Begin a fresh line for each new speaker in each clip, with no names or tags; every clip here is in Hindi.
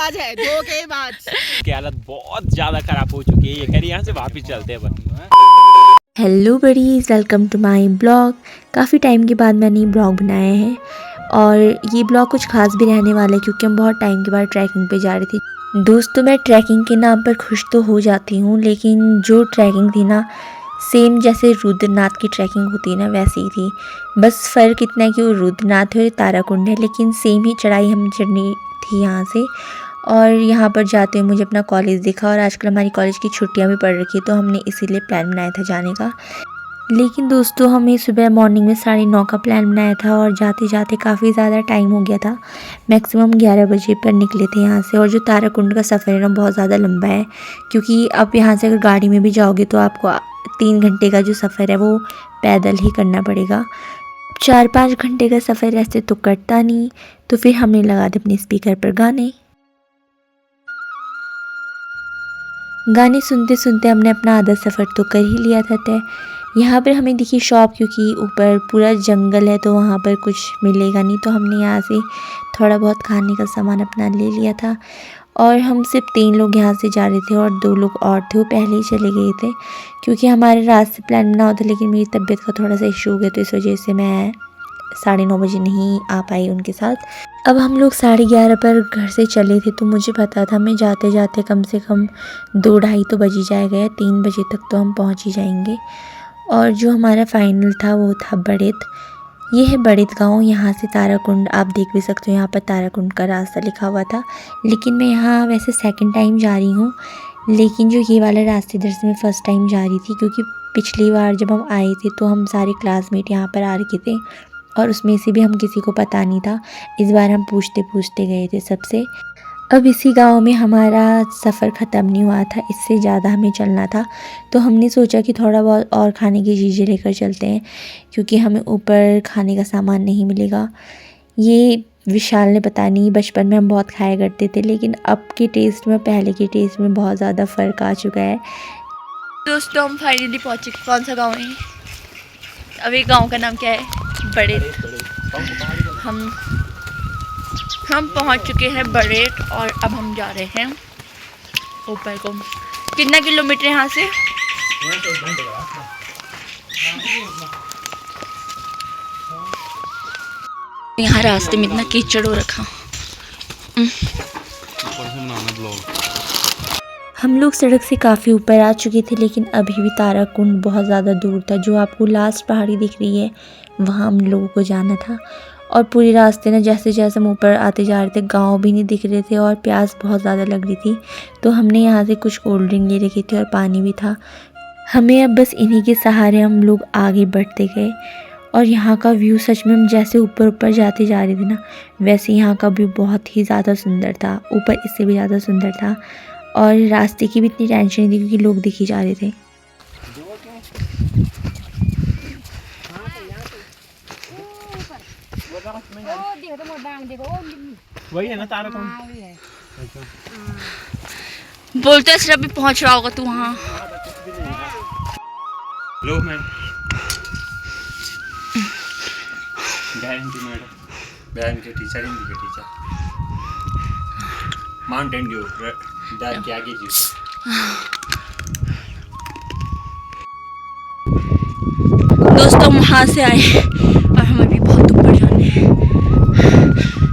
धोखेबाज है, धोखेबाज।
की हालत बहुत ज़्यादा ख़राब हो चुकी है। ये कह रही यहाँ से वापस चलते हैं अपन।
Hello buddies, welcome to my blog. काफ़ी टाइम के बाद मैंने ये ब्लॉग बनाया है और ये ब्लॉग कुछ खास भी रहने वाला है क्योंकि हम बहुत टाइम के बाद ट्रैकिंग पे जा रहे थे। दोस्तों, मैं ट्रैकिंग के नाम पर खुश तो हो जाती हूँ, लेकिन जो ट्रैकिंग थी ना, सेम जैसे रुद्रनाथ की ट्रैकिंग होती है ना, वैसी ही थी। बस फ़र्क इतना है कि वो रुद्रनाथ है और ताराकुंड है, लेकिन सेम ही चढ़ाई हम चढ़नी थी यहाँ से। और यहाँ पर जाते हुए मुझे अपना कॉलेज दिखा और आजकल हमारी कॉलेज की छुट्टियाँ भी पड़ रखी है, तो हमने इसीलिए प्लान बनाया था जाने का। लेकिन दोस्तों, हमें सुबह मॉर्निंग में 9:30 का प्लान बनाया था और जाते जाते काफ़ी ज़्यादा टाइम हो गया था। मैक्सिमम 11 बजे पर निकले थे यहाँ से। और जो ताराकुंड का सफ़र है ना, बहुत ज़्यादा लंबा है क्योंकि आप यहाँ से अगर गाड़ी में भी जाओगे तो आपको 3 घंटे का जो सफ़र है वो पैदल ही करना पड़ेगा। 4-5 घंटे का सफ़र ऐसे तो कटता नहीं, तो फिर हमने लगा दिए अपने स्पीकर पर गाने सुनते सुनते हमने अपना आधा सफ़र तो कर ही लिया था तय। यहाँ पर हमें दिखी शॉप, क्योंकि ऊपर पूरा जंगल है तो वहाँ पर कुछ मिलेगा नहीं, तो हमने यहाँ से थोड़ा बहुत खाने का सामान अपना ले लिया था। और हम सिर्फ 3 लोग यहाँ से जा रहे थे और 2 लोग और थे, वो पहले ही चले गए थे क्योंकि हमारे रात से प्लान बना होता, लेकिन मेरी तबीयत का थोड़ा सा इशू हो गया, तो इस वजह से मैं 9:30 बजे नहीं आ पाई उनके साथ। अब हम लोग 11:30 पर घर से चले थे, तो मुझे पता था मैं जाते जाते कम से कम 2-2:30 तो बज ही जाएगा, 3 बजे तक तो हम पहुंच ही जाएंगे। और जो हमारा फाइनल था वो था बड़ेत। ये है बड़ेत गांव। यहाँ से ताराकुंड आप देख भी सकते हो, यहाँ पर ताराकुंड का रास्ता लिखा हुआ था। लेकिन मैं यहाँ वैसे सेकंड टाइम जा रही हूँ, लेकिन जो ये वाला रास्ते इधर से मैं फ़र्स्ट टाइम जा रही थी क्योंकि पिछली बार जब हम आए थे तो हम सारे क्लासमेट यहाँ पर आ रखे थे और उसमें से भी हम किसी को पता नहीं था। इस बार हम पूछते पूछते गए थे सबसे। अब इसी गांव में हमारा सफ़र ख़त्म नहीं हुआ था, इससे ज़्यादा हमें चलना था, तो हमने सोचा कि थोड़ा बहुत और खाने की चीज़ें लेकर चलते हैं क्योंकि हमें ऊपर खाने का सामान नहीं मिलेगा। ये विशाल ने पता नहीं, बचपन में हम बहुत खाया करते थे, लेकिन अब के टेस्ट में पहले के टेस्ट में बहुत ज़्यादा फ़र्क आ चुका है।
दोस्तों, हम फाइनली पहुँचे। कौन सा गाँव है? अभी गाँव का नाम क्या है? बड़ेत। हम पहुंच चुके हैं बड़ेत और अब हम जा रहे हैं ऊपर को। कितना किलोमीटर यहाँ से? यहाँ रास्ते में इतना कीचड़ हो रखा।
हम लोग सड़क से काफ़ी ऊपर आ चुके थे, लेकिन अभी भी ताराकुंड बहुत ज़्यादा दूर था। जो आपको लास्ट पहाड़ी दिख रही है वहाँ हम लोगों को जाना था। और पूरे रास्ते ना जैसे जैसे हम ऊपर आते जा रहे थे, गांव भी नहीं दिख रहे थे और प्यास बहुत ज़्यादा लग रही थी, तो हमने यहाँ से कुछ कोल्ड ड्रिंक ले रखी थी और पानी भी था हमें। अब बस इन्हीं के सहारे हम लोग आगे बढ़ते गए। और यहाँ का व्यू सच में, हम जैसे ऊपर ऊपर जाते जा रहे थे ना, वैसे यहाँ का व्यू बहुत ही ज़्यादा सुंदर था। ऊपर इससे भी ज़्यादा सुंदर था और रास्ते की भी इतनी टेंशन नहीं थी क्योंकि लोग दिख ही जा रहे थे।
वही है ना ताराकुंड।
बोलते हैं अभी पहुंच रहा होगा तू वहाँ।
लो मैम, बहन के टीचर, हिंदी के टीचर, माउंटेन ड्यू दैट क्या की जी।
दोस्तों, वहाँ से आए और हमें भी बहुत ऊपर जाना है।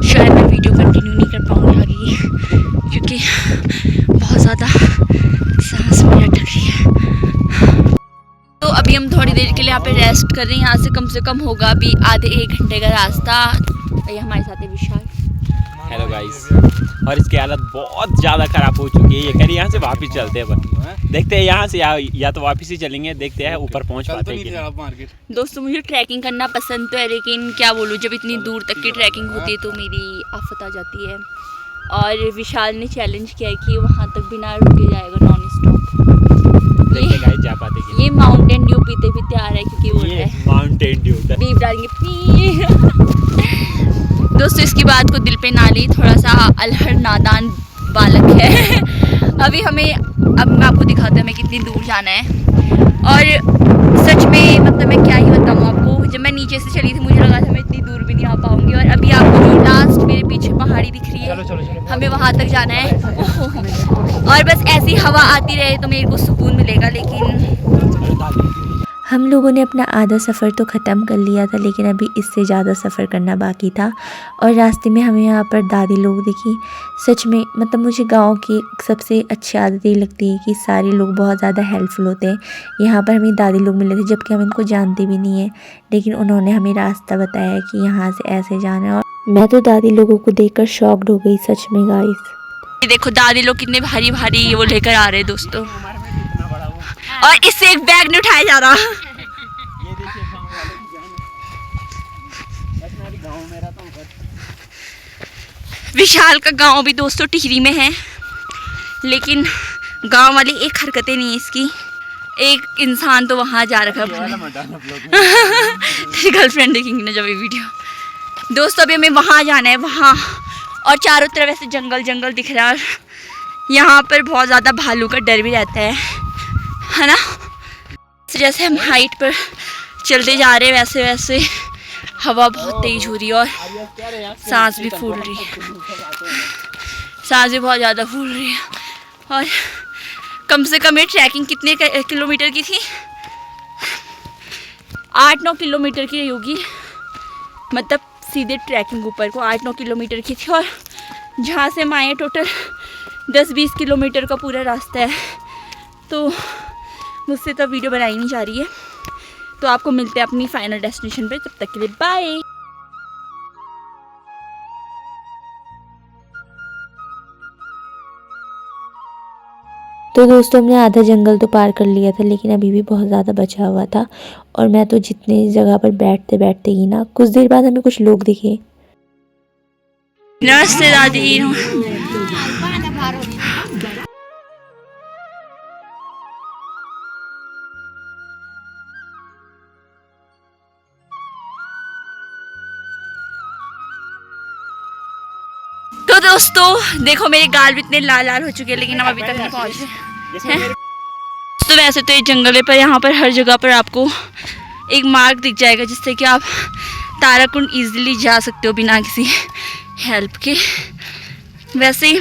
शायद मैं वीडियो कंटिन्यू नहीं कर पाऊँगी आगे क्योंकि बहुत ज़्यादा सांस मेरी अटक रही है। तो अभी हम थोड़ी देर के लिए यहाँ पे रेस्ट कर रहे हैं। यहाँ से कम होगा अभी आधे 1 घंटे का रास्ता। ये हमारे साथ है विशाल।
Hello guys. और इसकी हालत बहुत ज़्यादा ख़राब हो चुकी है। ये कह रही यहाँ से वापस चलते हैं अपन। देखते हैं यहाँ से या तो वापस ही चलेंगे, देखते हैं ऊपर पहुँच पाते हैं कि नहीं।
दोस्तों, मुझे ट्रैकिंग करना पसंद तो है, लेकिन क्या बोलूँ, जब इतनी दूर तक की ट्रैकिंग होती है तो मेरी आफत आ जाती है। और विशाल ने चैलेंज किया है कि वहाँ तक बिना रुके जाएगा नॉन स्टॉप।
जा पाते कि
ये माउंटेन ड्यू पीते पीते आ रहा है क्योंकि वो है
माउंटेन ड्यू।
बीप डालेंगे। दोस्तों, इसकी बात को दिल पे ना ली, थोड़ा सा अलहड़ नादान बालक है। अब मैं आपको दिखाता हूँ हमें कितनी दूर जाना है। और सच में मतलब मैं क्या ही बताऊँ आपको, जब मैं नीचे से चली थी मुझे लगा था मैं इतनी दूर भी नहीं आ पाऊँगी, और अभी आपको जो लास्ट मेरे पीछे पहाड़ी दिख रही है, हमें वहाँ तक जाना है। और बस ऐसी हवा आती रहे तो मेरे को सुकून मिलेगा। लेकिन
हम लोगों ने अपना आधा सफ़र तो ख़त्म कर लिया था, लेकिन अभी इससे ज़्यादा सफ़र करना बाकी था। और रास्ते में हमें यहाँ पर दादी लोग दिखी। सच में मतलब मुझे गांव की सबसे अच्छी आदत ये लगती है कि सारे लोग बहुत ज़्यादा हेल्पफुल होते हैं। यहाँ पर हमें दादी लोग मिले थे, जबकि हम इनको जानते भी नहीं है, लेकिन उन्होंने हमें रास्ता बताया कि यहाँ से ऐसे जाना है। और मैं तो दादी लोगों को देखकर शॉक्ड हो गई सच में गाइस।
ये देखो दादी लोग कितने भारी भारी वो लेकर आ रहे हैं दोस्तों, और इससे एक बैग नहीं उठाया जा रहा। विशाल का गांव भी दोस्तों टिहरी में है, लेकिन गांव वाली एक हरकतें नहीं है इसकी। एक इंसान तो वहां जा रखा है। गर्लफ्रेंड देखेंगी ना जब ये वीडियो। दोस्तों अभी हमें वहां जाना है, वहां, और चारों तरफ ऐसे जंगल जंगल दिख रहा है। यहाँ पर बहुत ज़्यादा भालू का डर भी रहता है ना। जैसे हम हाइट पर चलते जा रहे हैं वैसे वैसे हवा बहुत तेज हो रही है, और सांस भी फूल रही है, सांस भी बहुत ज़्यादा फूल रही है। और कम से कम ये ट्रैकिंग कितने किलोमीटर की थी? 8-9 किलोमीटर की होगी, मतलब सीधे ट्रैकिंग ऊपर को 8-9 किलोमीटर की थी। और जहाँ से हम आए टोटल 10-20 किलोमीटर का पूरा रास्ता है। तो मुझसे तो वीडियो बनाई नहीं जा रही है। तो आपको मिलते हैं अपनी फाइनल डेस्टिनेशन पे, तब तक के लिए बाय।
तो दोस्तों हमने आधा जंगल तो पार कर लिया था, लेकिन अभी भी बहुत ज़्यादा बचा हुआ था। और मैं तो जितने जगह पर बैठते बैठते ही ना, कुछ देर बाद हमें कुछ लोग दिखे।
नमस्ते दादी। तो दोस्तों देखो मेरे गाल भी इतने लाल लाल हो चुके हैं, लेकिन हम अभी तक नहीं पहुंचे हैं। तो वैसे तो ये जंगल है, पर यहाँ पर हर जगह पर आपको एक मार्ग दिख जाएगा, जिससे कि आप ताराकुंड इजीली जा सकते हो बिना किसी हेल्प के। वैसे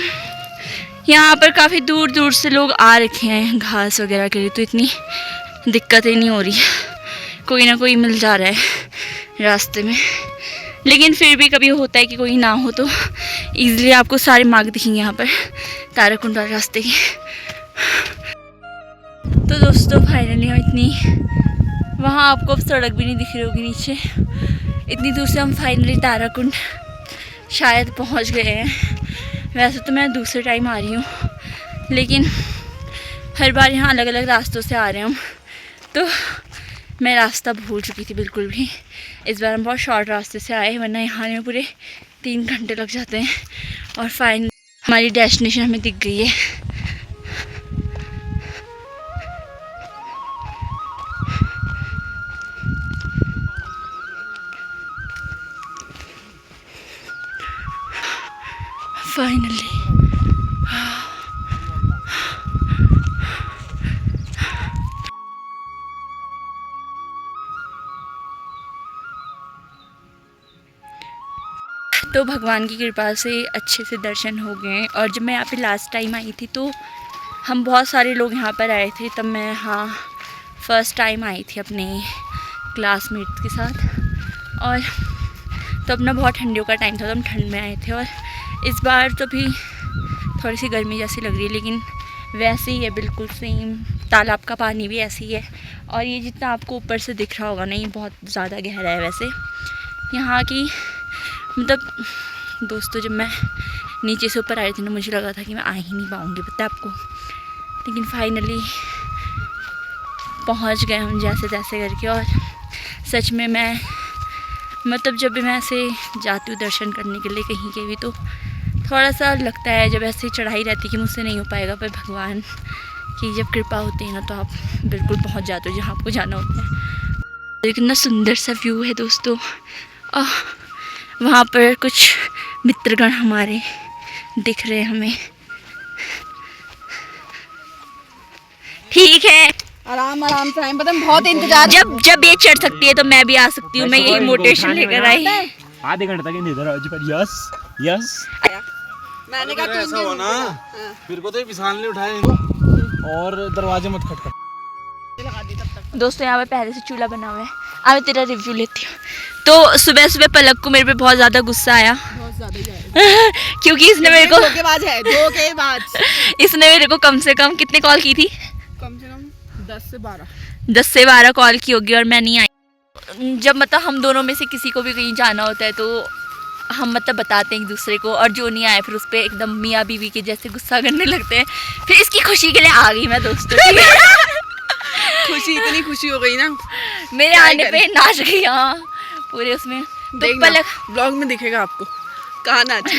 यहाँ पर काफ़ी दूर दूर से लोग आ रखे हैं घास वगैरह के लिए, तो इतनी दिक्कतें नहीं हो रही, कोई ना कोई मिल जा रहा है रास्ते में। लेकिन फिर भी कभी होता है कि कोई ना हो, तो इजीली आपको सारे मार्ग दिखेंगे यहाँ पर ताराकुंड वाले रास्ते के। तो दोस्तों फाइनली हम इतनी, वहाँ आपको अब सड़क भी नहीं दिख रही होगी नीचे, इतनी दूर से हम फाइनली ताराकुंड शायद पहुँच गए हैं। वैसे तो मैं दूसरे टाइम आ रही हूँ, लेकिन हर बार यहाँ अलग अलग रास्तों से आ रहे हैं हम, तो मैं रास्ता भूल चुकी थी बिल्कुल भी। इस बार हम बहुत शॉर्ट रास्ते से आए, वरना यहाँ में पूरे 3 घंटे लग जाते हैं। और फाइनली हमारी डेस्टिनेशन हमें दिख गई है। फाइनली तो भगवान की कृपा से अच्छे से दर्शन हो गए। और जब मैं यहाँ पे लास्ट टाइम आई थी तो हम बहुत सारे लोग यहाँ पर आए थे, तब मैं यहाँ फ़र्स्ट टाइम आई थी अपने क्लासमेट्स के साथ। और तब ना बहुत ठंडियों का टाइम था, तो हम ठंड में आए थे। और इस बार तो भी थोड़ी सी गर्मी जैसी लग रही है, लेकिन वैसे ही है बिल्कुल सेम। तालाब का पानी भी ऐसे ही है, और ये जितना आपको ऊपर से दिख रहा होगा ना, ये बहुत ज़्यादा गहरा है। वैसे यहाँ की मतलब दोस्तों, जब मैं नीचे से ऊपर आई थी ना, मुझे लगा था कि मैं आ ही नहीं पाऊँगी पता है आपको, लेकिन फाइनली पहुँच गए हम जैसे तैसे करके। और सच में मैं मतलब जब भी मैं ऐसे जाती हूँ दर्शन करने के लिए कहीं के भी, तो थोड़ा सा लगता है जब ऐसे चढ़ाई रहती कि मुझसे नहीं हो पाएगा, पर भगवान की जब कृपा होती है ना, तो आप बिल्कुल पहुँच जाते हो जहाँ आपको जाना होता है। कितना सुंदर सा व्यू है दोस्तों। वहाँ पर कुछ मित्रगण हमारे दिख रहे हैं हमें। ठीक है,
आराम आराम से आए, पता है बहुत इंतजार।
जब ये चढ़ सकती है तो मैं भी आ सकती हूँ। मैं यही मोटिवेशन लेकर आई।
आधे घंटे तक इधर आज पर यस यस।
मैंने कहा
ऐसा हो ना, फिर को तो ये विशाल ने उठाए और दरवाजे मत खटखट।
दोस्तों यहाँ पे पहले से चूल्हा बना हुआ है। अब मैं तेरा रिव्यू लेती हूँ। तो सुबह सुबह पलक को मेरे पे बहुत ज़्यादा गुस्सा आया,
बहुत ज्यादा ही आया।
क्योंकि इसने मेरे को
धोखेबाज है, धोखेबाज।
इसने मेरे को कम से कम कितने कॉल की थी?
कम से कम 10 से 12
10 से 12 कॉल की होगी और मैं नहीं आई। जब मतलब हम दोनों में से किसी को भी कहीं जाना होता है तो हम मतलब बताते हैं एक दूसरे को, और जो नहीं आए फिर उस पर एकदम मियाँ बीवी के जैसे गुस्सा करने लगते हैं। फिर इसकी खुशी के लिए आ गई मैं दोस्तों की।
खुशी, इतनी खुशी हो गई ना
मेरे आने पे नाच गई यहाँ पूरे उसमें। तो पलक
ब्लॉग में दिखेगा आपको कहाँ नाच।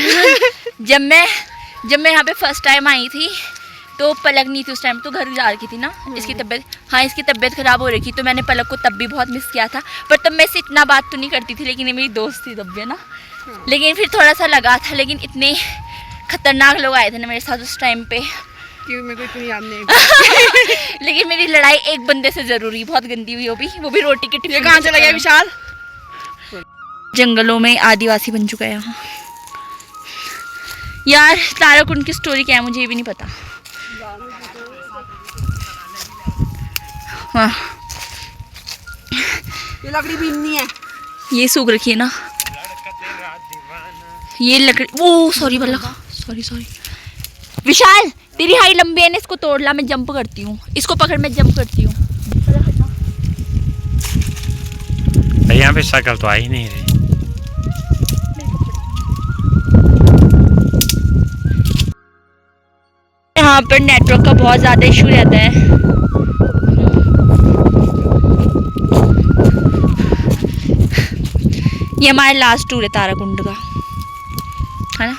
जब मैं यहाँ पे फर्स्ट टाइम आई थी तो पलक नहीं थी उस टाइम, तो घर जा रही थी ना। इसकी तबीयत ख़राब हो रही थी, तो मैंने पलक को तब भी बहुत मिस किया था। पर तब मैं इससे इतना बात तो नहीं करती थी, लेकिन ये मेरी दोस्त थी तब भी ना। लेकिन फिर थोड़ा सा लगा था, लेकिन इतने खतरनाक लोग आए थे ना मेरे साथ उस टाइम पे
क्योंकि मेरे को इतनी याद नहीं।
लेकिन मेरी लड़ाई एक बंदे से जरूरी बहुत गंदी हुई, वो भी रोटी के टिफिन।
कहाँ चला गया विशाल?
जंगलों में आदिवासी बन चुका है यहाँ। यार ताराकुंड की स्टोरी क्या है मुझे ये भी नहीं पता। हाँ
ये लकड़ी बीननी है,
ये सूख रखी है ना ये लकड़ी। ओ सॉरी बल्ला, सॉरी विशाल तेरी हाइट लंबी है ना, इसको तोड़ ला, मैं जंप करती हूँ। इसको पकड़ मैं जंप करती हूँ।
यहाँ पे शक्ल तो आ ही नहीं रही।
यहाँ पर नेटवर्क का बहुत ज़्यादा इशू रहता है। ये हमारा लास्ट टूर है ताराकुंड का, है ना,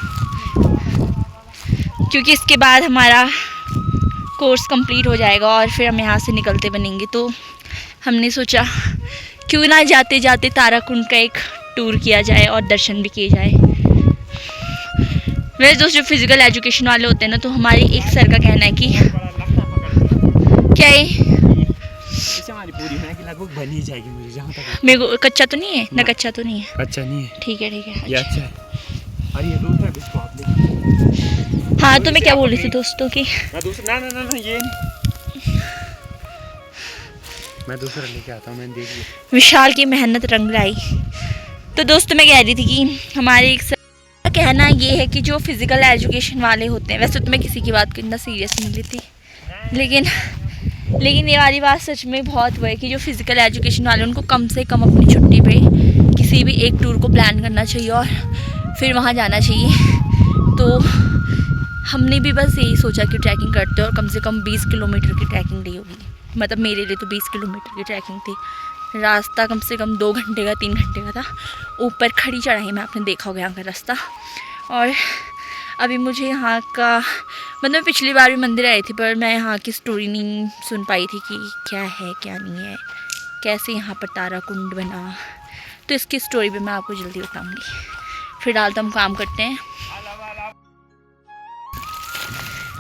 क्योंकि इसके बाद हमारा कोर्स कंप्लीट हो जाएगा और फिर हम यहाँ से निकलते बनेंगे। तो हमने सोचा क्यों ना जाते जाते ताराकुंड का एक टूर किया जाए और दर्शन भी किए जाए। वैसे दोस्तों फिजिकल एजुकेशन वाले होते हैं ना, तो हमारे एक सर का कहना है कि क्या है
हमारी पूरी है कि लगभग बन ही जाएगी मुझे जहाँ तक।
मेरे को कच्चा तो नहीं है ना? कच्चा तो नहीं है,
अच्छा नहीं है,
ठीक है ठीक है।
ये अच्छा है। अरे ये दूसरा बिस्कुट आप ले।
हाँ तो मैं क्या बोल रही थी दोस्तों की,
मैं दूसरा ना ये नहीं, मैं दूसरा लेके आता हूँ। मैंने देख लिया
विशाल की मेहनत रंग लाई। तो दोस्तों मैं कह रही थी कि हमारे एक सर का कहना ये है कि जो फिजिकल एजुकेशन वाले होते हैं, वैसे तो मैं किसी की बात को इतना सीरियस नहीं लेती, लेकिन ये वाली बात सच में बहुत वो है कि जो फिजिकल एजुकेशन वाले उनको कम से कम अपनी छुट्टी पे किसी भी एक टूर को प्लान करना चाहिए और फिर वहाँ जाना चाहिए। तो हमने भी बस यही सोचा कि ट्रैकिंग करते हैं और कम से कम 20 किलोमीटर की ट्रैकिंग ली होगी। मतलब मेरे लिए तो 20 किलोमीटर की ट्रैकिंग थी। रास्ता कम से कम 2 घंटे का 3 घंटे का था। ऊपर खड़ी चढ़ाई में आपने देखा होगा यहाँ का रास्ता। और अभी मुझे यहाँ का मतलब पिछली बार भी मंदिर आई थी, पर मैं यहाँ की स्टोरी नहीं सुन पाई थी कि क्या है क्या नहीं है, कैसे यहाँ पर ताराकुंड बना। तो इसकी स्टोरी भी मैं आपको जल्दी बताऊँगी। फिलहाल तो हम काम करते हैं।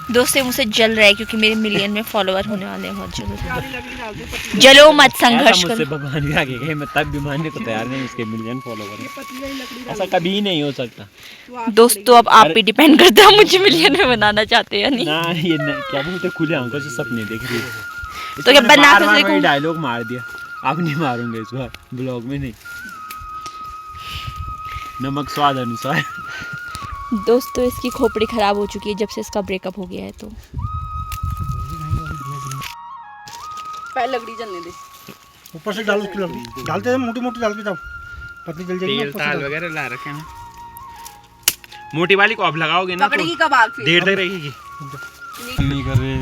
दोस्त मुझसे जल रहा है क्योंकि मेरे मिलियन में फॉलोवर होने वाले हैं बहुत जल्द। जलो मत संघर्ष करो।
भगवान भी आगे गए, मैं तब भी मानने को तैयार नहीं उसके मिलियन फॉलोवर हैं। ऐसा कभी नहीं हो सकता
दोस्तों। अब आप पे डिपेंड करता है मुझे मिलियन में बनाना चाहते हैं या नहीं।
ना ये क्या बोलते, खुले आंखों से सपने देख रही है।
तो क्या बना के देखो।
डायलॉग मार दिया, अब नहीं मारूंगा इस बार ब्लॉग में नहीं। नमक स्वाद अनुसार।
दोस्तों इसकी खोपड़ी ख़राब हो चुकी है जब से इसका ब्रेकअप हो गया है। तो
पहले लकड़ी जलने दे,
ऊपर से डालो उसकी लकड़ी, डालते हैं मोटी मोटी डाल के जाओ, पतली जल जाएगी।
तेल ताल वगैरह ला रखे हैं। मोटी वाली को आप लगाओगे ना
पकड़ी की कबाब फिर
देर तक रहेगी। नहीं कर रहे।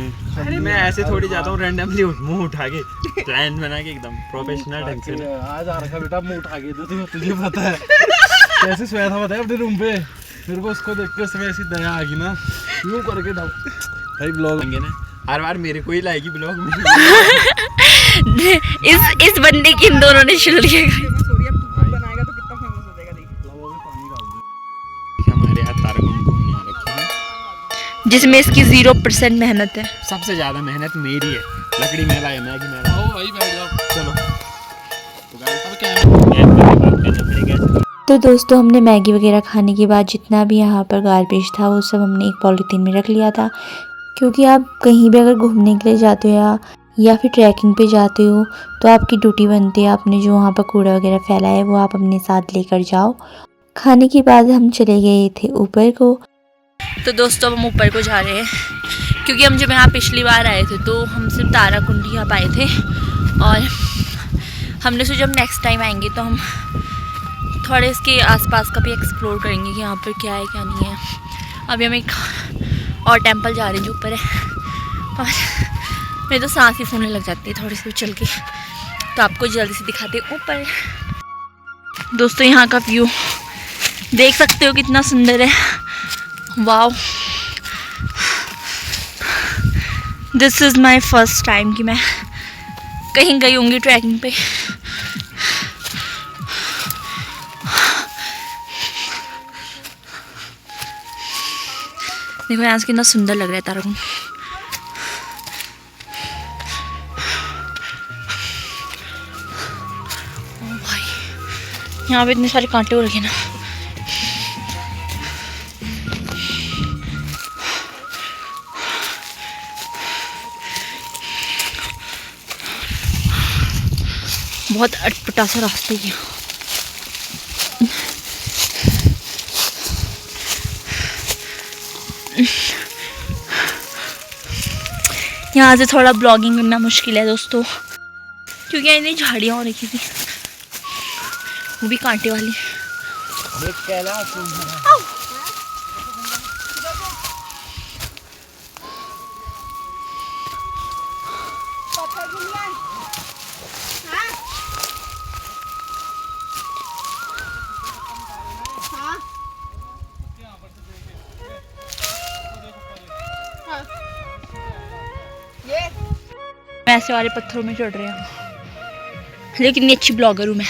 अरे मैं ऐसे थोड़ी जाता हूँ रैंडमली मुंह उठा के, प्लान बना के एकदम प्रोफेशनल ढंग से।
आज आ रखा बेटा मुंह उठा के, तो तुझे पता है कैसे सोया था पता है अपने रूम पे। मेरे को उसको देख के समय ऐसी दया आ गई ना, यूं करके भाई ब्लॉग लेंगे ना हर बार मेरे को ही लाएगी ब्लॉग में।
इस बंदे की इन दोनों ने छिल लिया।
बनाएगा तो कितना फेमस हो जाएगा। देख
हमारे यहाँ ताराकुंड घूमने आ रखे हैं।
जिसमें इसकी 0% मेहनत है।
सबसे ज्यादा मेहनत मेरी है। लकड़ी मैं लाया, मैगी मैं लाया।
आओ भाई बैठ जाओ, चलो। तो गाइस अब क्या
बात करना पड़ेगा।
तो दोस्तों हमने मैगी वगैरह खाने के बाद जितना भी यहाँ पर गार्बेज था वो सब हमने एक पॉलीथीन में रख लिया था, क्योंकि आप कहीं भी अगर घूमने के लिए जाते हो या फिर ट्रैकिंग पे जाते हो तो आपकी ड्यूटी बनती है आपने जो वहाँ पर कूड़ा वगैरह फैला है वो आप अपने साथ लेकर जाओ। खाने के बाद हम चले गए थे ऊपर को।
तो दोस्तों हम ऊपर को जा रहे हैं, क्योंकि हम जब यहाँ पिछली बार आए थे तो हम सिर्फ ताराकुंड यहाँ पाए थे, और हमने सोचा जब नेक्स्ट टाइम आएंगे तो हम थोड़े इसके आसपास का भी एक्सप्लोर करेंगे कि यहाँ पर क्या है क्या नहीं है। अभी हम एक और टेंपल जा रहे हैं जो ऊपर है, और मेरी तो सांस ही फूलने लग जाती है थोड़ी सी चल के। तो आपको जल्दी से दिखाते हैं ऊपर। दोस्तों यहाँ का व्यू देख सकते हो कितना सुंदर है। Wow, this is my first time कि मैं कहीं गई होंगी ट्रैकिंग पे। देखो यहाँ से कितना सुंदर लग रहा है ताराकुंड। ओ भाई, यहाँ पे इतने सारे कांटे हो रखे ना। बहुत अटपटा सा रास्ता है। यहाँ से थोड़ा ब्लॉगिंग करना मुश्किल है दोस्तों, क्योंकि यहाँ इतनी झाड़ियाँ हो रखी थी, वो भी कांटे वाली। मैं ऐसे वाले पत्थरों में चढ़ रही हूँ, लेकिन इतनी अच्छी ब्लॉगर हूँ मैं।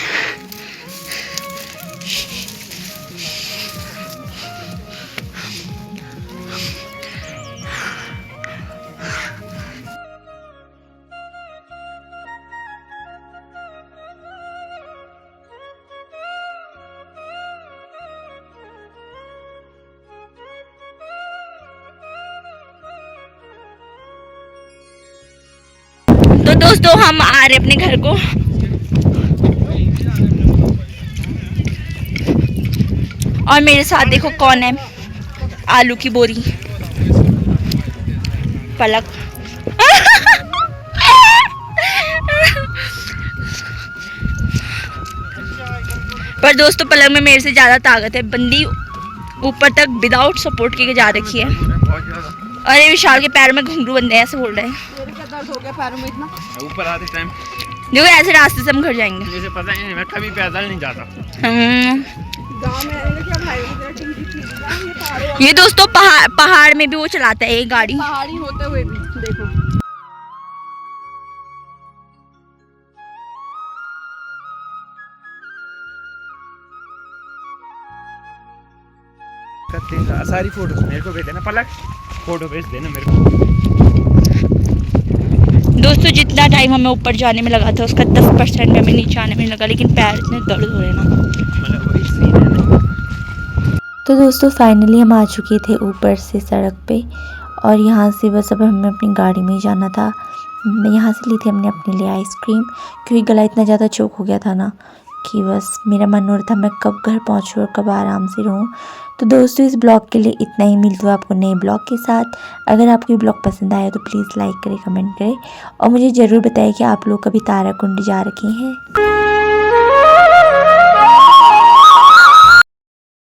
तो दोस्तों हम आ रहे अपने घर को। और मेरे साथ देखो कौन है, आलू की बोरी पलक। पर दोस्तों पलक में मेरे से ज़्यादा ताकत है, बंदी ऊपर तक विदाउट सपोर्ट के जा रखी है। अरे विशाल के पैर में घुंघरू बंधे हैं, ऐसे बोल रहे हैं।
दर्द हो गया पैरों में इतना।
ऊपर आते टाइम
देखो ऐसे रास्ते से हम घर जाएंगे।
मुझे पता ही नहीं, मैं कभी पैदल नहीं जाता।
गांव में रहने क्या भाई तेरा टीवी ये तारों
ये दोस्तों पहाड़ में भी वो चलाता है ये गाड़ी।
पहाड़ी होते हुए भी देखो।
सारी फोटोज मेरे को भेज देना पलक, फोटो भेज देना मेरे को।
दोस्तों जितना टाइम हमें ऊपर जाने में लगा था उसका 10% में हमें नीचे आने में लगा, लेकिन पैर इतने दर्द हो रहे हैं ना।
तो दोस्तों फाइनली हम आ चुके थे ऊपर से सड़क पे, और यहाँ से बस अब हमें अपनी गाड़ी में ही जाना था। यहाँ से ली थी हमने अपने लिए आइसक्रीम, क्योंकि गला इतना ज़्यादा चोक हो गया था ना कि बस मेरा मन हो रहा था मैं कब घर पहुँचूँ और कब आराम से रहूँ। तो दोस्तों इस ब्लॉग के लिए इतना ही, मिलता हूँ आपको नए ब्लॉग के साथ। अगर आपको ये ब्लॉग पसंद आया तो प्लीज़ लाइक करें, कमेंट करें, और मुझे ज़रूर बताएं कि आप लोग कभी ताराकुंड जा रखे हैं।